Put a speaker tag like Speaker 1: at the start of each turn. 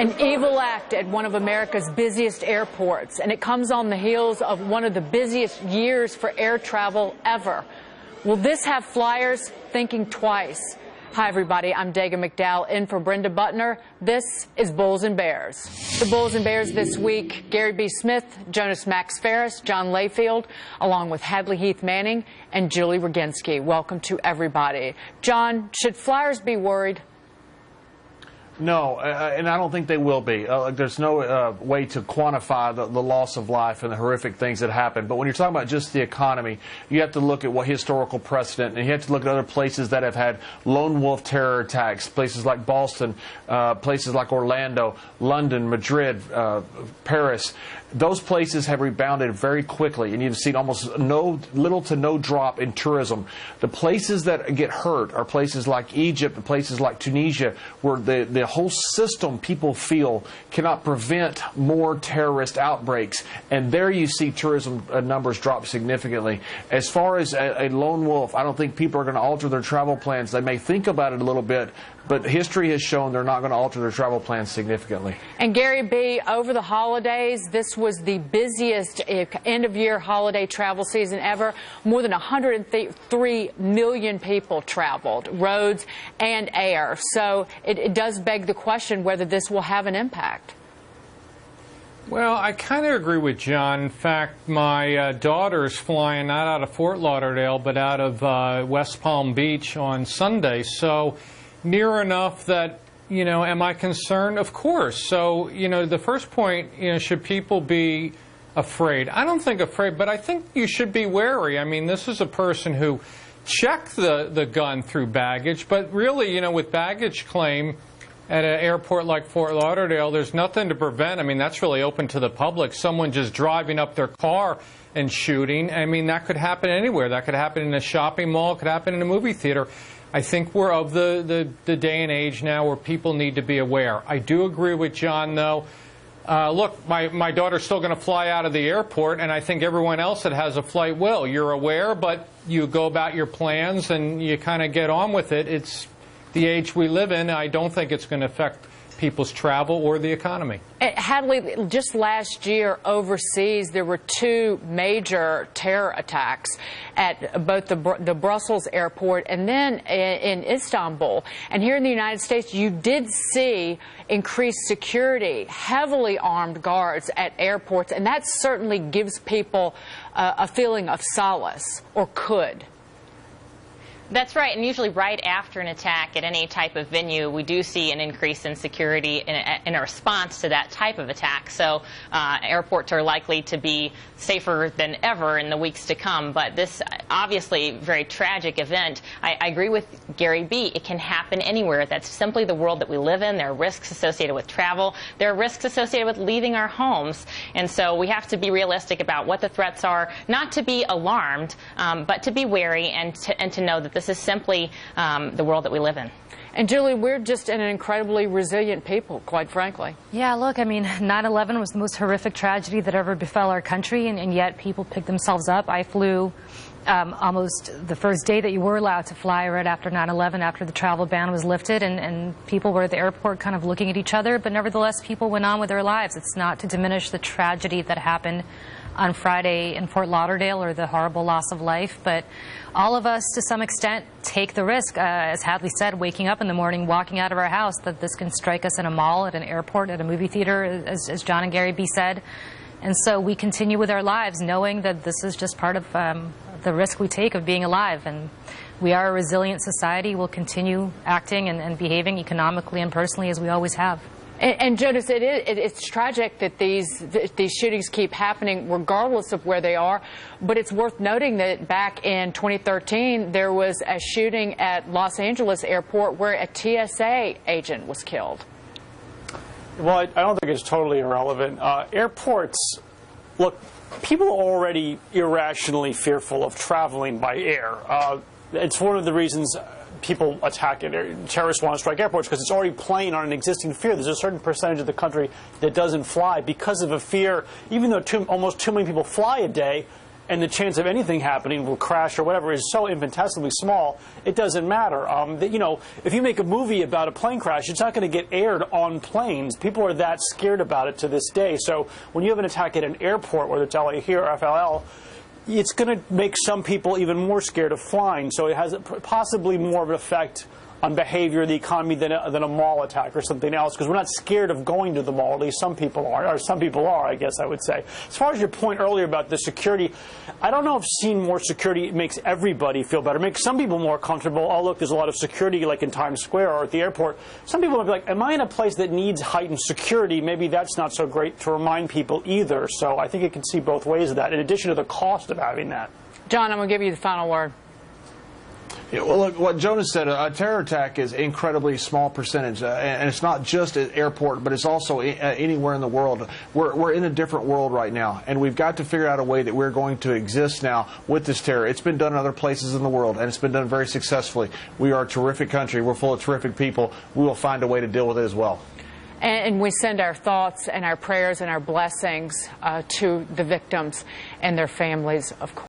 Speaker 1: An evil act at one of America's busiest airports, and it comes on the heels of one of the busiest years for air travel ever. Will this have flyers thinking twice? Hi, everybody. I'm Daga McDowell in for Brenda Butner. This is Bulls and Bears. The Bulls and Bears this week, Gary B. Smith, Jonas Max Ferris, John Layfield, along with Hadley Heath Manning and Julie Roginski. Welcome to everybody. John, should flyers be worried?
Speaker 2: No, and I don't think they will be. There's no way to quantify the loss of life and the horrific things that happen. But when you're talking about just the economy, you have to look at what historical precedent, and you have to look at other places that have had lone wolf terror attacks, places like Boston, places like Orlando, London, Madrid, Paris. Those places have rebounded very quickly, and you've seen almost little to no drop in tourism. The places that get hurt are places like Egypt and places like Tunisia, where the whole system, people feel, cannot prevent more terrorist outbreaks. And there you see tourism numbers drop significantly. As far as a lone wolf, I don't think people are going to alter their travel plans. They may think about it a little bit, but history has shown they're not going to alter their travel plans significantly.
Speaker 1: And Gary B., over the holidays, this was the busiest end-of-year holiday travel season ever. More than 103 million people traveled, roads and air. So it does beg the question whether this will have an impact.
Speaker 3: Well, I kind of agree with John. In fact, my daughter's flying not out of Fort Lauderdale, but out of West Palm Beach on Sunday. So near enough that, you know, am I concerned? Of course. So, you know, the first point, you know, should people be afraid? I don't think afraid, but I think you should be wary. I mean, this is a person who checked the gun through baggage, but really, you know, with baggage claim at an airport like Fort Lauderdale, there's nothing to prevent. I mean, that's really open to the public. Someone just driving up their car and shooting. I mean, that could happen anywhere. That could happen in a shopping mall. It could happen in a movie theater. I think we're of the day and age now where people need to be aware. I do agree with John, though. Look, my daughter's still going to fly out of the airport, and I think everyone else that has a flight will. You're aware, but you go about your plans and you kind of get on with it. It's the age we live in. I don't think it's going to affect people's travel or the economy.
Speaker 1: Hadley, just last year overseas, there were two major terror attacks at both the Brussels airport and then in Istanbul. And here in the United States, you did see increased security, heavily armed guards at airports, and that certainly gives people a feeling of solace, or could.
Speaker 4: That's right, and usually right after an attack at any type of venue, we do see an increase in security in a response to that type of attack. So airports are likely to be safer than ever in the weeks to come. But this obviously very tragic event, I agree with Gary B. It can happen anywhere. That's simply the world that we live in. There are risks associated with travel. There are risks associated with leaving our homes. And so we have to be realistic about what the threats are, not to be alarmed, but to be wary and to know that this is simply the world that we live in.
Speaker 1: And Julie, we're just an incredibly resilient people, quite frankly.
Speaker 5: Yeah, look, I mean, 9/11 was the most horrific tragedy that ever befell our country, and yet people picked themselves up. I flew almost the first day that you were allowed to fly, right after 9/11, after the travel ban was lifted, and people were at the airport kind of looking at each other, but nevertheless people went on with their lives. It's not to diminish the tragedy that happened on Friday in Fort Lauderdale or the horrible loss of life, but all of us to some extent take the risk, as Hadley said, waking up in the morning, walking out of our house, that this can strike us in a mall, at an airport, at a movie theater, as John and Gary B. said. And so we continue with our lives knowing that this is just part of the risk we take of being alive. And we are a resilient society. We'll continue acting and behaving economically and personally as we always have.
Speaker 1: And Jonas, it's tragic that these shootings keep happening regardless of where they are, but it's worth noting that back in 2013 there was a shooting at Los Angeles airport where a TSA agent was killed.
Speaker 6: Well, I don't think it's totally irrelevant. Airports, look, people are already irrationally fearful of traveling by air. It's one of the reasons people attack terrorists want to strike airports, because it's already playing on an existing fear. There's a certain percentage of the country that doesn't fly because of a fear. Even though almost 2 million people fly a day, and the chance of anything happening, will crash or whatever, is so infinitesimally small, it doesn't matter. You know, if you make a movie about a plane crash, it's not going to get aired on planes. People are that scared about it to this day. So when you have an attack at an airport, whether it's LA here or FLL, it's going to make some people even more scared of flying. So it has possibly more of an effect on behavior of the economy than a mall attack or something else, because we're not scared of going to the mall. At least some people are, or some people are, I guess I would say. As far as your point earlier about the security, I don't know if seeing more security makes everybody feel better. It makes some people more comfortable. Oh, look, there's a lot of security, like in Times Square or at the airport. Some people will be like, am I in a place that needs heightened security? Maybe that's not so great to remind people either. So I think it can see both ways of that, in addition to the cost of having that.
Speaker 1: John, I'm going to give you the final word.
Speaker 2: Yeah, well, look, what Jonas said, a terror attack is an incredibly small percentage, and it's not just at airport, but it's also anywhere in the world. We're in a different world right now, and we've got to figure out a way that we're going to exist now with this terror. It's been done in other places in the world, and it's been done very successfully. We are a terrific country. We're full of terrific people. We will find a way to deal with it as well.
Speaker 1: And we send our thoughts and our prayers and our blessings to the victims and their families, of course.